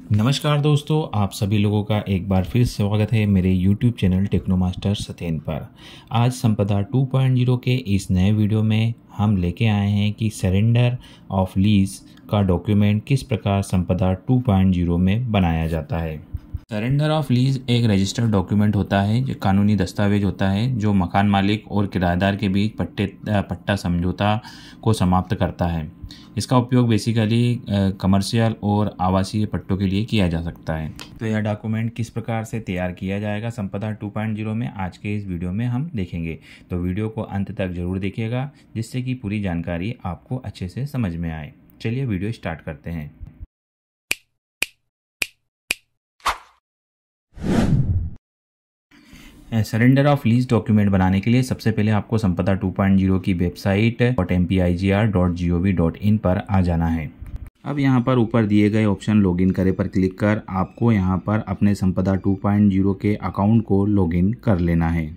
नमस्कार दोस्तों, आप सभी लोगों का एक बार फिर स्वागत है मेरे YouTube चैनल टेक्नोमास्टर सत्येन पर। आज संपदा 2.0 के इस नए वीडियो में हम लेके आए हैं कि सरेंडर ऑफ लीज का डॉक्यूमेंट किस प्रकार संपदा 2.0 में बनाया जाता है। सरेंडर ऑफ लीज एक रजिस्टर्ड डॉक्यूमेंट होता है, जो कानूनी दस्तावेज होता है जो मकान मालिक और किराएदार के बीच पट्टा समझौता को समाप्त करता है। इसका उपयोग बेसिकली कमर्शियल और आवासीय पट्टों के लिए किया जा सकता है। तो यह डॉक्यूमेंट किस प्रकार से तैयार किया जाएगा संपदा 2.0 में आज के इस वीडियो में हम देखेंगे। तो वीडियो को अंत तक जरूर देखिएगा, जिससे कि पूरी जानकारी आपको अच्छे से समझ में आए। चलिए वीडियो स्टार्ट करते हैं। सरेंडर ऑफ लीज डॉक्यूमेंट बनाने के लिए सबसे पहले आपको संपदा 2.0 की वेबसाइट .mpigr.gov.in पर आ जाना है। अब यहाँ पर ऊपर दिए गए ऑप्शन लॉगिन करें पर क्लिक कर आपको यहाँ पर अपने संपदा 2.0 के अकाउंट को लॉगिन कर लेना है।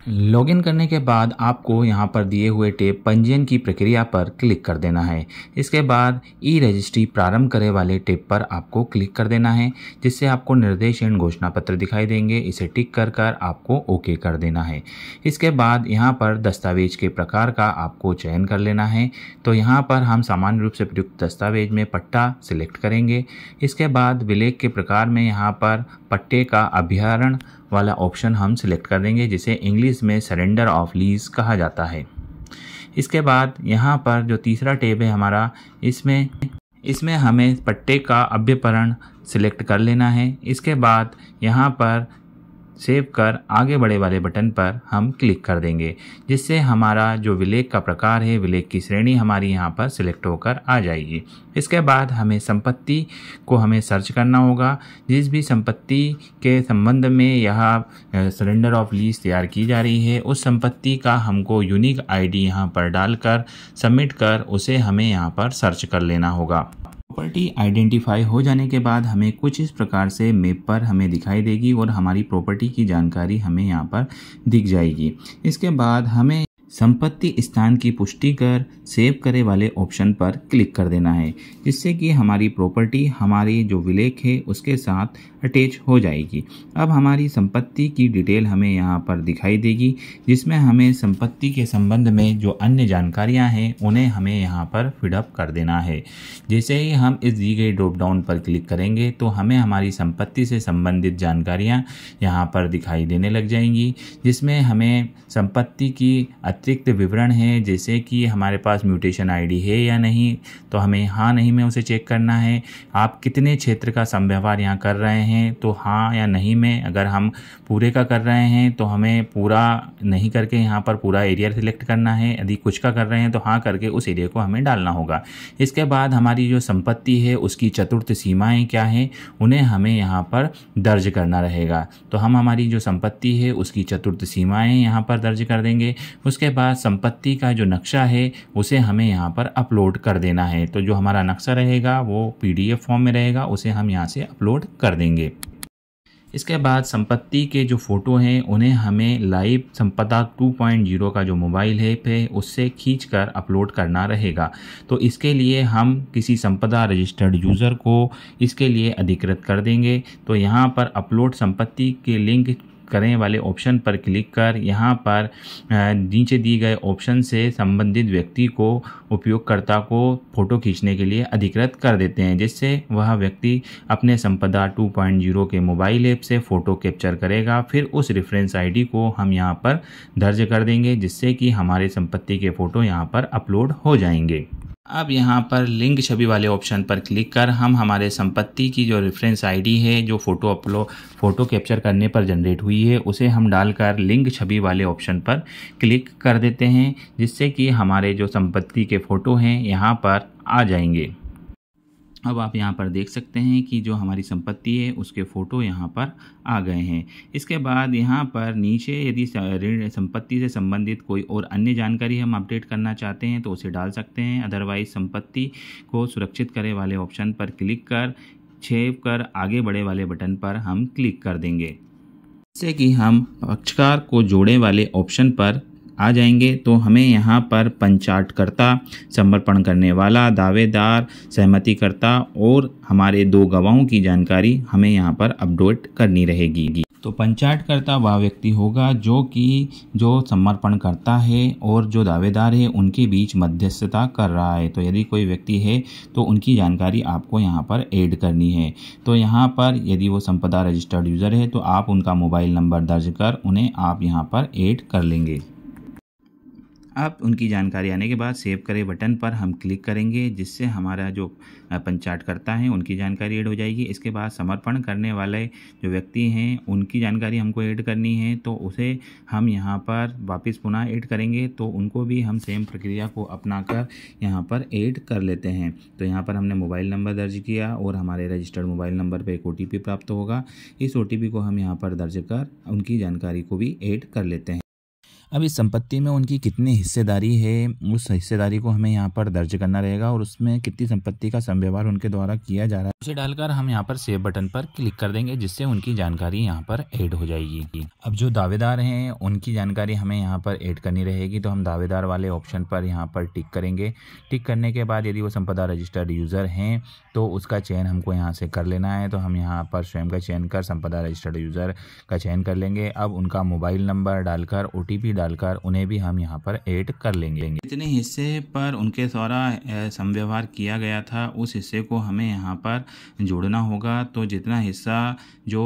लॉगिन करने के बाद आपको यहाँ पर दिए हुए टैब पंजीयन की प्रक्रिया पर क्लिक कर देना है। इसके बाद ई रजिस्ट्री प्रारंभ करे वाले टैब पर आपको क्लिक कर देना है, जिससे आपको निर्देश एवं घोषणा पत्र दिखाई देंगे। इसे टिक कर आपको ओके कर देना है। इसके बाद यहाँ पर दस्तावेज के प्रकार का आपको चयन कर लेना है। तो यहाँ पर हम सामान्य रूप से प्रयुक्त दस्तावेज में पट्टा सिलेक्ट करेंगे। इसके बाद विलेख के प्रकार में यहाँ पर पट्टे का अभ्यारण वाला ऑप्शन हम सिलेक्ट कर देंगे, जिसे इंग्लिश में सरेंडर ऑफ लीज कहा जाता है। इसके बाद यहाँ पर जो तीसरा टैब है हमारा, इसमें हमें पट्टे का अभ्यारण सिलेक्ट कर लेना है। इसके बाद यहाँ पर सेव कर आगे बढ़े वाले बटन पर हम क्लिक कर देंगे, जिससे हमारा जो विलेख का प्रकार है, विलेख की श्रेणी हमारी यहाँ पर सिलेक्ट होकर आ जाएगी। इसके बाद हमें संपत्ति को हमें सर्च करना होगा। जिस भी संपत्ति के संबंध में यह सरेंडर ऑफ लीज तैयार की जा रही है, उस संपत्ति का हमको यूनिक आईडी यहाँ पर डालकर सबमिट कर उसे हमें यहाँ पर सर्च कर लेना होगा। प्रॉपर्टी आइडेंटिफाई हो जाने के बाद हमें कुछ इस प्रकार से मैप पर हमें दिखाई देगी और हमारी प्रॉपर्टी की जानकारी हमें यहाँ पर दिख जाएगी। इसके बाद हमें संपत्ति स्थान की पुष्टि कर सेव करे वाले ऑप्शन पर क्लिक कर देना है, जिससे कि हमारी प्रॉपर्टी हमारी जो विलेख है उसके साथ अटैच हो जाएगी। अब हमारी संपत्ति की डिटेल हमें यहाँ पर दिखाई देगी, जिसमें हमें संपत्ति के संबंध में जो अन्य जानकारियाँ हैं उन्हें हमें यहाँ पर फिडअप कर देना है। जैसे ही हम इस दी गई ड्रॉप डाउन पर क्लिक करेंगे तो हमें हमारी संपत्ति से संबंधित जानकारियाँ यहाँ पर दिखाई देने लग जाएंगी, जिसमें हमें संपत्ति की अतिरिक्त विवरण है, जैसे कि हमारे पास म्यूटेशन आईडी है या नहीं, तो हमें हाँ नहीं में उसे चेक करना है। आप कितने क्षेत्र का समव्यवहार यहाँ कर रहे हैं, तो हाँ या नहीं में अगर हम पूरे का कर रहे हैं तो हमें पूरा नहीं करके यहाँ पर पूरा एरिया सिलेक्ट करना है। यदि कुछ का कर रहे हैं तो हाँ करके उस एरिया को हमें डालना होगा। इसके बाद हमारी जो संपत्ति है उसकी चतुर्थ सीमाएँ क्या हैं, उन्हें हमें यहाँ पर दर्ज करना रहेगा। तो हम हमारी जो संपत्ति है उसकी चतुर्थ सीमाएँ यहाँ पर दर्ज कर देंगे। उसके बाद संपत्ति का जो नक्शा है उसे हमें यहाँ पर अपलोड कर देना है। तो जो हमारा नक्शा रहेगा वो पीडीएफ फॉर्म में रहेगा, उसे हम यहाँ से अपलोड कर देंगे। इसके बाद संपत्ति के जो फ़ोटो हैं उन्हें हमें लाइव संपदा 2.0 का जो मोबाइल ऐप है उससे खींचकर अपलोड करना रहेगा। तो इसके लिए हम किसी संपदा रजिस्टर्ड यूज़र को इसके लिए अधिकृत कर देंगे। तो यहाँ पर अपलोड संपत्ति के लिंक करें वाले ऑप्शन पर क्लिक कर यहाँ पर नीचे दी गए ऑप्शन से संबंधित व्यक्ति को उपयोगकर्ता को फ़ोटो खींचने के लिए अधिकृत कर देते हैं, जिससे वह व्यक्ति अपने संपदा 2.0 के मोबाइल ऐप से फ़ोटो कैप्चर करेगा। फिर उस रेफरेंस आईडी को हम यहाँ पर दर्ज कर देंगे, जिससे कि हमारे संपत्ति के फ़ोटो यहाँ पर अपलोड हो जाएंगे। अब यहाँ पर लिंक छवि वाले ऑप्शन पर क्लिक कर हम हमारे संपत्ति की जो रेफरेंस आईडी है, जो फ़ोटो कैप्चर करने पर जनरेट हुई है, उसे हम डालकर लिंक छवि वाले ऑप्शन पर क्लिक कर देते हैं, जिससे कि हमारे जो संपत्ति के फ़ोटो हैं यहाँ पर आ जाएंगे। अब आप यहाँ पर देख सकते हैं कि जो हमारी संपत्ति है उसके फ़ोटो यहाँ पर आ गए हैं। इसके बाद यहाँ पर नीचे यदि संपत्ति से संबंधित कोई और अन्य जानकारी हम अपडेट करना चाहते हैं तो उसे डाल सकते हैं। अदरवाइज संपत्ति को सुरक्षित करे वाले ऑप्शन पर क्लिक कर सेव कर आगे बढ़े वाले बटन पर हम क्लिक कर देंगे, जिससे कि हम पक्षकार को जोड़े वाले ऑप्शन पर आ जाएंगे तो हमें यहाँ पर पंचाटकर्ता, समर्पण करने वाला, दावेदार, सहमतिकर्ता और हमारे 2 गवाहों की जानकारी हमें यहाँ पर अपडेट करनी रहेगी। तो पंचाटकर्ता वह व्यक्ति होगा जो समर्पण करता है और जो दावेदार है उनके बीच मध्यस्थता कर रहा है। तो यदि कोई व्यक्ति है तो उनकी जानकारी आपको यहाँ पर ऐड करनी है। तो यहाँ पर यदि वो संपदा रजिस्टर्ड यूज़र है तो आप उनका मोबाइल नंबर दर्ज कर उन्हें आप यहाँ पर ऐड कर लेंगे। अब उनकी जानकारी आने के बाद सेव करें बटन पर हम क्लिक करेंगे, जिससे हमारा जो पंचाटकर्ता है उनकी जानकारी ऐड हो जाएगी। इसके बाद समर्पण करने वाले जो व्यक्ति हैं उनकी जानकारी हमको ऐड करनी है, तो उसे हम यहाँ पर वापस पुनः ऐड करेंगे। तो उनको भी हम सेम प्रक्रिया को अपनाकर यहाँ पर ऐड कर लेते हैं। तो यहाँ पर हमने मोबाइल नंबर दर्ज किया और हमारे रजिस्टर्ड मोबाइल नंबर पर एक OTP प्राप्त होगा। इस OTP को हम यहाँ पर दर्ज कर उनकी जानकारी को भी ऐड कर लेते हैं। अब इस संपत्ति में उनकी कितनी हिस्सेदारी है, उस हिस्सेदारी को हमें यहाँ पर दर्ज करना रहेगा और उसमें कितनी संपत्ति का समव्यवहार उनके द्वारा किया जा रहा है उसे डालकर हम यहाँ पर सेव बटन पर क्लिक कर देंगे, जिससे उनकी जानकारी यहाँ पर ऐड हो जाएगी। अब जो दावेदार हैं उनकी जानकारी हमें यहाँ पर ऐड करनी रहेगी। तो हम दावेदार वाले ऑप्शन पर यहाँ पर टिक करेंगे। टिक करने के बाद यदि वो संपदा रजिस्टर्ड यूज़र हैं तो उसका चयन हमको यहाँ से कर लेना है। तो हम यहाँ पर स्वयं का चयन कर संपदा रजिस्टर्ड यूज़र का चयन कर लेंगे। अब उनका मोबाइल नंबर डालकर OTP डालकर उन्हें भी हम यहाँ पर ऐड कर लेंगे। जितने हिस्से पर उनके द्वारा समव्यवहार किया गया था उस हिस्से को हमें यहाँ पर जोड़ना होगा। तो जितना हिस्सा जो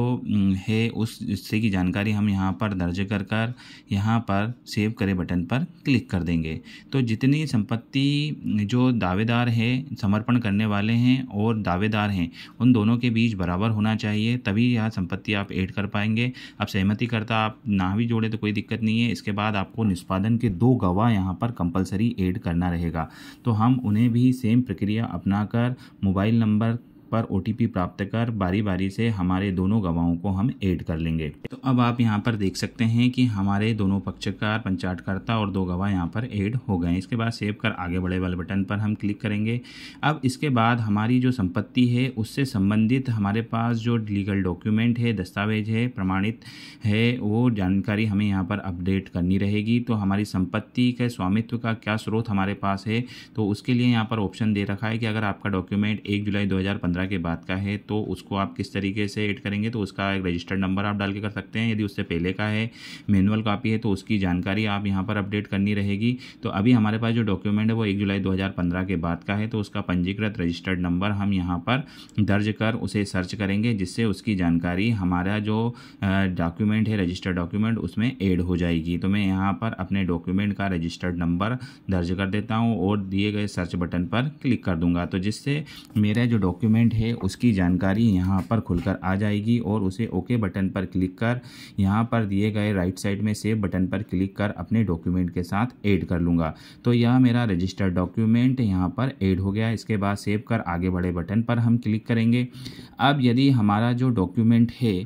है उस हिस्से की जानकारी हम यहाँ पर दर्ज कर यहाँ पर सेव करें बटन पर क्लिक कर देंगे। तो जितनी संपत्ति जो दावेदार है, समर्पण करने वाले हैं और दावेदार हैं, उन दोनों के बीच बराबर होना चाहिए, तभी यह संपत्ति आप ऐड कर पाएंगे। अब सहमतिकर्ता आप ना भी जोड़े तो कोई दिक्कत नहीं है। इसके बाद आपको निष्पादन के 2 गवाह यहाँ पर कंपलसरी ऐड करना रहेगा। तो हम उन्हें भी सेम प्रक्रिया अपनाकर मोबाइल नंबर पर OTP प्राप्त कर बारी बारी से हमारे दोनों गवाहों को हम ऐड कर लेंगे। तो अब आप यहाँ पर देख सकते हैं कि हमारे दोनों पक्षकार, पंचाटकर्ता और 2 गवाह यहाँ पर ऐड हो गए। इसके बाद सेव कर आगे बढ़े वाले बटन पर हम क्लिक करेंगे। अब इसके बाद हमारी जो संपत्ति है उससे संबंधित हमारे पास जो लीगल डॉक्यूमेंट है, दस्तावेज है, प्रमाणित है, वो जानकारी हमें यहाँ पर अपडेट करनी रहेगी। तो हमारी संपत्ति के स्वामित्व का क्या स्रोत हमारे पास है, तो उसके लिए यहाँ पर ऑप्शन दे रखा है कि अगर आपका डॉक्यूमेंट 1 जुलाई 2015 के बाद का है तो उसको आप किस तरीके से ऐड करेंगे। तो उसका एक रजिस्टर्ड नंबर आप डाल के कर सकते हैं। यदि उससे पहले का है, मैनुअल कॉपी है, तो उसकी जानकारी आप यहाँ पर अपडेट करनी रहेगी। तो अभी हमारे पास जो डॉक्यूमेंट है वो 1 जुलाई 2015 के बाद का है, तो उसका पंजीकृत रजिस्टर्ड नंबर हम यहाँ पर दर्ज कर उसे सर्च करेंगे, जिससे उसकी जानकारी हमारा जो डॉक्यूमेंट है, रजिस्टर्ड डॉक्यूमेंट, उसमें ऐड हो जाएगी। तो मैं यहाँ पर अपने डॉक्यूमेंट का रजिस्टर्ड नंबर दर्ज कर देता हूँ और दिए गए सर्च बटन पर क्लिक कर दूंगा। तो जिससे मेरा जो डॉक्यूमेंट है उसकी जानकारी यहाँ पर खुलकर आ जाएगी और उसे ओके बटन पर क्लिक कर यहाँ पर दिए गए राइट साइड में सेव बटन पर क्लिक कर अपने डॉक्यूमेंट के साथ ऐड कर लूँगा। तो यह मेरा रजिस्टर्ड डॉक्यूमेंट यहाँ पर ऐड हो गया। इसके बाद सेव कर आगे बढ़े बटन पर हम क्लिक करेंगे। अब यदि हमारा जो डॉक्यूमेंट है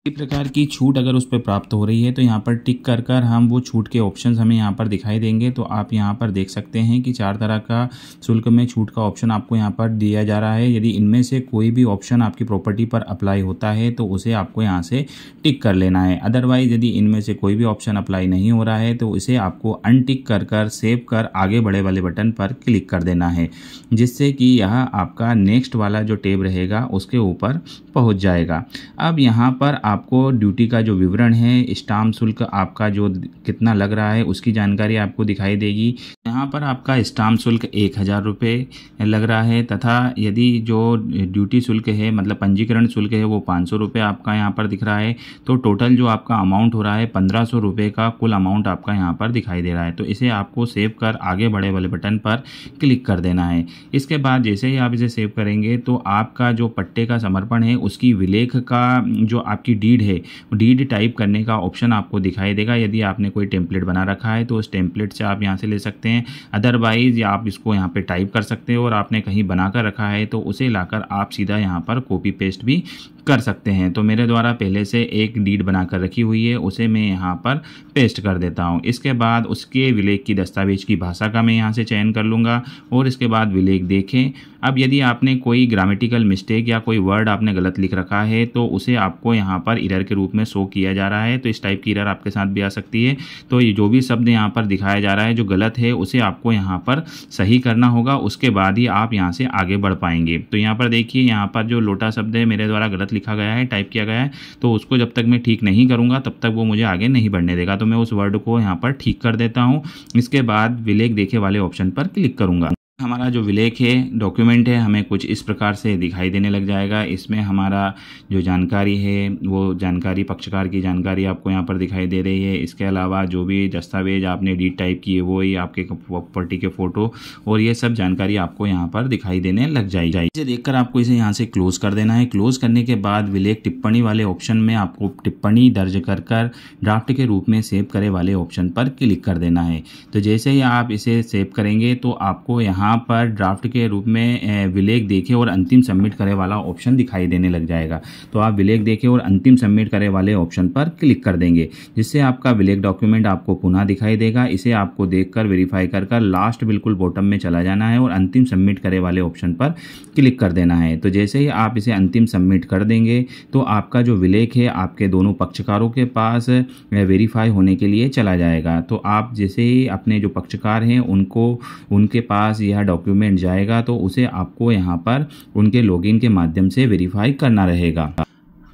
इसी प्रकार की छूट अगर उस पर प्राप्त हो रही है तो यहाँ पर टिक कर हम वो छूट के ऑप्शंस हमें यहाँ पर दिखाई देंगे। तो आप यहाँ पर देख सकते हैं कि 4 तरह का शुल्क में छूट का ऑप्शन आपको यहाँ पर दिया जा रहा है। यदि इनमें से कोई भी ऑप्शन आपकी प्रॉपर्टी पर अप्लाई होता है तो उसे आपको यहाँ से टिक कर लेना है। अदरवाइज यदि इनमें से कोई भी ऑप्शन अप्लाई नहीं हो रहा है तो इसे आपको अनटिक कर सेव कर आगे बढ़े वाले बटन पर क्लिक कर देना है, जिससे कि यह आपका नेक्स्ट वाला जो टैब रहेगा उसके ऊपर पहुँच जाएगा। अब यहाँ पर आपको ड्यूटी का जो विवरण है, स्टाम्प शुल्क आपका जो कितना लग रहा है उसकी जानकारी आपको दिखाई देगी। यहाँ पर आपका स्टाम्प शुल्क 1000 रुपये लग रहा है तथा यदि जो ड्यूटी शुल्क है मतलब पंजीकरण शुल्क है वो 500 रुपये आपका यहाँ पर दिख रहा है। तो टोटल जो आपका अमाउंट हो रहा है 1500 रुपये का कुल अमाउंट आपका यहाँ पर दिखाई दे रहा है। तो इसे आपको सेव कर आगे बढ़े वाले बटन पर क्लिक कर देना है। इसके बाद जैसे ही आप इसे सेव करेंगे तो आपका जो पट्टे का समर्पण है उसकी विलेख का जो आपकी डीड है, डीड टाइप करने का ऑप्शन आपको दिखाई देगा। यदि आपने कोई टेम्पलेट बना रखा है तो उस टेम्पलेट से आप यहाँ से ले सकते हैं। अदरवाइज आप इसको यहाँ पे टाइप कर सकते हैं और आपने कहीं बना कर रखा है तो उसे लाकर आप सीधा यहाँ पर कॉपी पेस्ट भी कर सकते हैं। तो मेरे द्वारा पहले से एक डीड बनाकर रखी हुई है, उसे मैं यहाँ पर पेस्ट कर देता हूँ। इसके बाद उसके विलेख की दस्तावेज की भाषा का मैं यहाँ से चयन कर लूँगा और इसके बाद विलेख देखें। अब यदि आपने कोई ग्रामेटिकल मिस्टेक या कोई वर्ड आपने गलत लिख रखा है तो उसे आपको यहाँ पर एरर के रूप में शो किया जा रहा है। तो इस टाइप की एरर आपके साथ भी आ सकती है। तो ये जो भी शब्द यहाँ पर दिखाया जा रहा है जो गलत है उसे आपको यहाँ पर सही करना होगा, उसके बाद ही आप यहाँ से आगे बढ़ पाएंगे। तो यहाँ पर देखिए, यहाँ पर जो लोटा शब्द है मेरे द्वारा गलत लिखा गया है, टाइप किया गया है, तो उसको जब तक मैं ठीक नहीं करूँगा तब तक वो मुझे आगे नहीं बढ़ने देगा। तो मैं उस वर्ड को यहाँ पर ठीक कर देता हूँ। इसके बाद विलेख देखे वाले ऑप्शन पर क्लिक करूँगा। हमारा जो विलेख है, डॉक्यूमेंट है, हमें कुछ इस प्रकार से दिखाई देने लग जाएगा। इसमें हमारा जो जानकारी है वो जानकारी, पक्षकार की जानकारी आपको यहाँ पर दिखाई दे रही है। इसके अलावा जो भी दस्तावेज आपने डीड टाइप की है वो ही आपके प्रॉपर्टी के फ़ोटो और ये सब जानकारी आपको यहाँ पर दिखाई देने लग जाएगी। इसे देखकर आपको इसे यहाँ से क्लोज कर देना है। क्लोज करने के बाद विलेख टिप्पणी वाले ऑप्शन में आपको टिप्पणी दर्ज कर ड्राफ्ट के रूप में सेव करे वाले ऑप्शन पर क्लिक कर देना है। तो जैसे ही आप इसे सेव करेंगे तो आपको यहाँ पर ड्राफ्ट के रूप में विलेख देखे और अंतिम सबमिट करे वाला ऑप्शन दिखाई देने लग जाएगा। तो आप विलेख देखे और अंतिम सबमिट करे वाले ऑप्शन पर क्लिक कर देंगे, जिससे आपका विलेख डॉक्यूमेंट आपको पुनः दिखाई देगा। इसे आपको देखकर वेरीफाई कर लास्ट बिल्कुल बॉटम में चला जाना है और अंतिम सबमिट करे वाले ऑप्शन पर क्लिक कर देना है। तो जैसे ही आप इसे अंतिम सबमिट कर देंगे तो आपका जो विलेख है आपके दोनों पक्षकारों के पास वेरीफाई होने के लिए चला जाएगा। तो आप जैसे ही अपने जो पक्षकार हैं उनके पास यह डॉक्यूमेंट जाएगा तो उसे आपको यहाँ पर उनके लॉगिन के माध्यम से वेरीफाई करना रहेगा।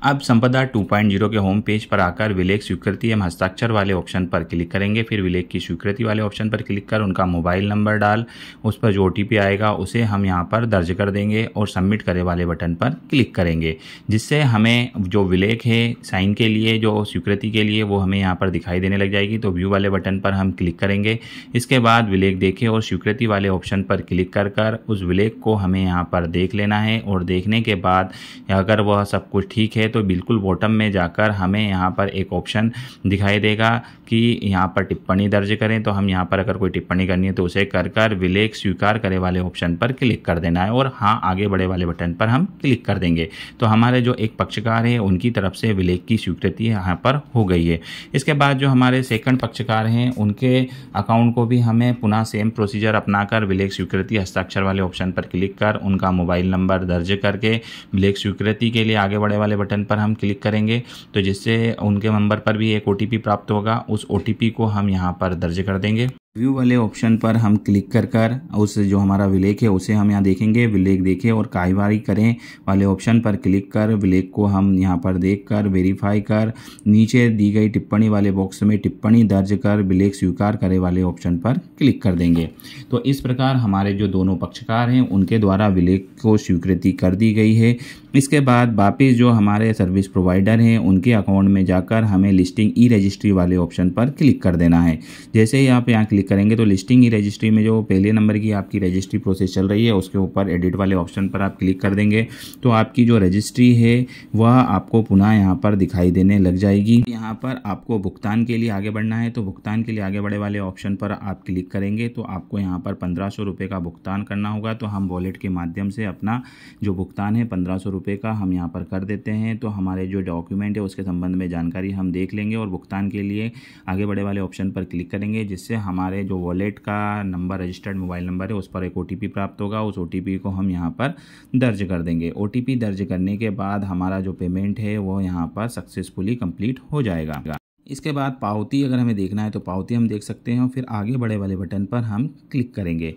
अब संपदा 2.0 के होम पेज पर आकर विलेख स्वीकृति एवं हस्ताक्षर वाले ऑप्शन पर क्लिक करेंगे। फिर विलेख की स्वीकृति वाले ऑप्शन पर क्लिक कर उनका मोबाइल नंबर डाल उस पर जो OTP आएगा उसे हम यहाँ पर दर्ज कर देंगे और सबमिट करे वाले बटन पर क्लिक करेंगे, जिससे हमें जो विलेख है साइन के लिए, जो स्वीकृति के लिए, वो हमें यहाँ पर दिखाई देने लग जाएगी। तो व्यू वाले बटन पर हम क्लिक करेंगे। इसके बाद विलेख देखे और स्वीकृति वाले ऑप्शन पर क्लिक कर उस विलेख को हमें यहाँ पर देख लेना है और देखने के बाद अगर वह सब कुछ ठीक है तो बिल्कुल बॉटम में जाकर हमें यहाँ पर एक ऑप्शन दिखाई देगा कि यहाँ पर टिप्पणी दर्ज करें। तो हम यहाँ पर अगर कोई टिप्पणी करनी है तो उसे कर विलेख स्वीकार करे वाले ऑप्शन पर क्लिक कर देना है और हाँ आगे बढ़े वाले बटन पर हम क्लिक कर देंगे। तो हमारे जो एक पक्षकार है उनकी तरफ से विलेख की स्वीकृति यहाँ पर हो गई है। इसके बाद जो हमारे सेकंड पक्षकार हैं उनके अकाउंट को भी हमें पुनः सेम प्रोसीजर अपनाकर विलेख स्वीकृति हस्ताक्षर वाले ऑप्शन पर क्लिक कर उनका मोबाइल नंबर दर्ज करके विलेख स्वीकृति के लिए आगे बढ़े वाले बटन पर हम क्लिक करेंगे। तो जिससे उनके नंबर पर भी एक OTP प्राप्त होगा, उस OTP को हम यहाँ पर दर्ज कर देंगे। व्यू वाले ऑप्शन पर हम क्लिक कर उस जो हमारा विलेख है उसे हम यहाँ देखेंगे। विलेख देखें और कार्यवाही करें वाले ऑप्शन पर क्लिक कर विलेख को हम यहाँ पर देखकर वेरीफाई कर नीचे दी गई टिप्पणी वाले बॉक्स में टिप्पणी दर्ज कर विलेख स्वीकार करे वाले ऑप्शन पर क्लिक कर देंगे। तो इस प्रकार हमारे जो दोनों पक्षकार हैं उनके द्वारा विलेख को स्वीकृति कर दी गई है। इसके बाद वापिस जो हमारे सर्विस प्रोवाइडर हैं उनके अकाउंट में जाकर हमें लिस्टिंग ई रजिस्ट्री वाले ऑप्शन पर क्लिक कर देना है। जैसे ही आप यहाँ क्लिक करेंगे तो लिस्टिंग ई रजिस्ट्री में जो पहले नंबर की आपकी रजिस्ट्री प्रोसेस चल रही है उसके ऊपर एडिट वाले ऑप्शन पर आप क्लिक कर देंगे तो आपकी जो रजिस्ट्री है वह आपको पुनः यहाँ पर दिखाई देने लग जाएगी। यहाँ पर आपको भुगतान के लिए आगे बढ़ना है तो भुगतान के लिए आगे बढ़े वाले ऑप्शन पर आप क्लिक करेंगे तो आपको यहाँ पर 1500 रुपये का भुगतान करना होगा। तो हम वॉलेट के माध्यम से अपना जो भुगतान है 1500 रुपये का हम यहाँ पर कर देते हैं। तो हमारे जो डॉक्यूमेंट है उसके संबंध में जानकारी हम देख लेंगे और भुगतान के लिए आगे बढ़े वाले ऑप्शन पर क्लिक करेंगे, जिससे हमारे जो वॉलेट का नंबर, रजिस्टर्ड मोबाइल नंबर है, उस पर एक OTP प्राप्त होगा। उस OTP को हम यहाँ पर दर्ज कर देंगे। OTP दर्ज करने के बाद हमारा जो पेमेंट है वो यहाँ पर सक्सेसफुली कंप्लीट हो जाएगा। इसके बाद पावती अगर हमें देखना है तो पावती हम देख सकते हैं और फिर आगे बढ़े वाले बटन पर हम क्लिक करेंगे,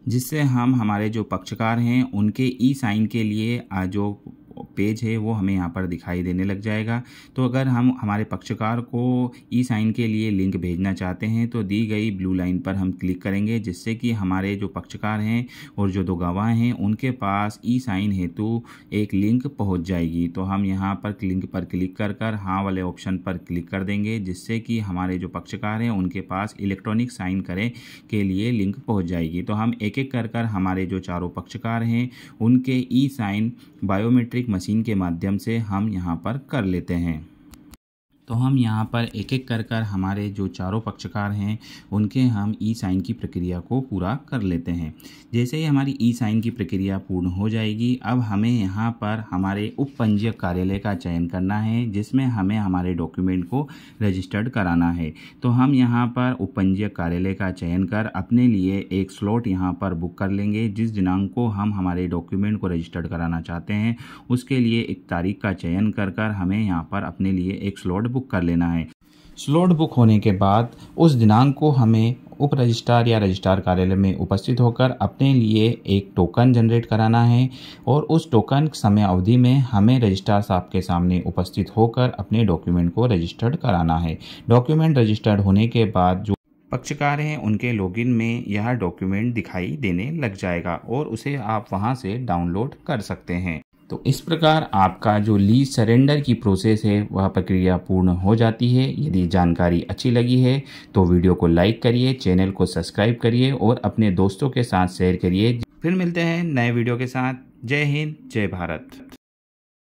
जिससे हम हमारे जो पक्षकार हैं उनके ई साइन के लिए जो पेज है वो हमें यहाँ पर दिखाई देने लग जाएगा। तो अगर हम हमारे पक्षकार को ई साइन के लिए लिंक भेजना चाहते हैं तो दी गई ब्लू लाइन पर हम क्लिक करेंगे, जिससे कि हमारे जो पक्षकार हैं और जो दो गवाह हैं उनके पास ई साइन हेतु एक लिंक पहुँच जाएगी। तो हम यहाँ पर लिंक पर क्लिक कर हाँ वाले ऑप्शन पर क्लिक कर देंगे, जिससे कि हमारे जो पक्षकार हैं उनके पास इलेक्ट्रॉनिक साइन करे के लिए लिंक पहुँच जाएगी। तो हम एक एक कर हमारे जो चारों पक्षकार हैं उनके ई साइन बायोमेट्रिक मशीन के माध्यम से हम यहाँ पर कर लेते हैं। तो हम यहाँ पर एक एक कर हमारे जो चारों पक्षकार हैं उनके हम ई साइन की प्रक्रिया को पूरा कर लेते हैं। जैसे ही हमारी ई साइन की प्रक्रिया पूर्ण हो जाएगी, अब हमें यहाँ पर हमारे उप पंजीयक कार्यालय का चयन करना है जिसमें हमें हमारे डॉक्यूमेंट को रजिस्टर्ड कराना है। तो हम यहाँ पर उप पंजीयक कार्यालय का चयन कर अपने लिए एक स्लॉट यहाँ पर बुक कर लेंगे। जिस दिनांक को हम हमारे डॉक्यूमेंट को रजिस्टर्ड कराना चाहते हैं उसके लिए एक तारीख का चयन कर हमें यहाँ पर अपने लिए एक स्लॉट बुक कर लेना है। स्लॉट बुक होने के बाद उस दिनांक को हमें उप रजिस्ट्रार या रजिस्ट्रार कार्यालय में उपस्थित होकर अपने लिए एक टोकन जनरेट कराना है और उस टोकन समय अवधि में हमें रजिस्ट्रार साहब के सामने उपस्थित होकर अपने डॉक्यूमेंट को रजिस्टर्ड कराना है। डॉक्यूमेंट रजिस्टर्ड होने के बाद जो पक्षकार हैं उनके लॉगिन में यह डॉक्यूमेंट दिखाई देने लग जाएगा और उसे आप वहां से डाउनलोड कर सकते हैं। तो इस प्रकार आपका जो लीज सरेंडर की प्रोसेस है वह प्रक्रिया पूर्ण हो जाती है। यदि जानकारी अच्छी लगी है तो वीडियो को लाइक करिए, चैनल को सब्सक्राइब करिए और अपने दोस्तों के साथ शेयर करिए। फिर मिलते हैं नए वीडियो के साथ। जय हिंद, जय भारत।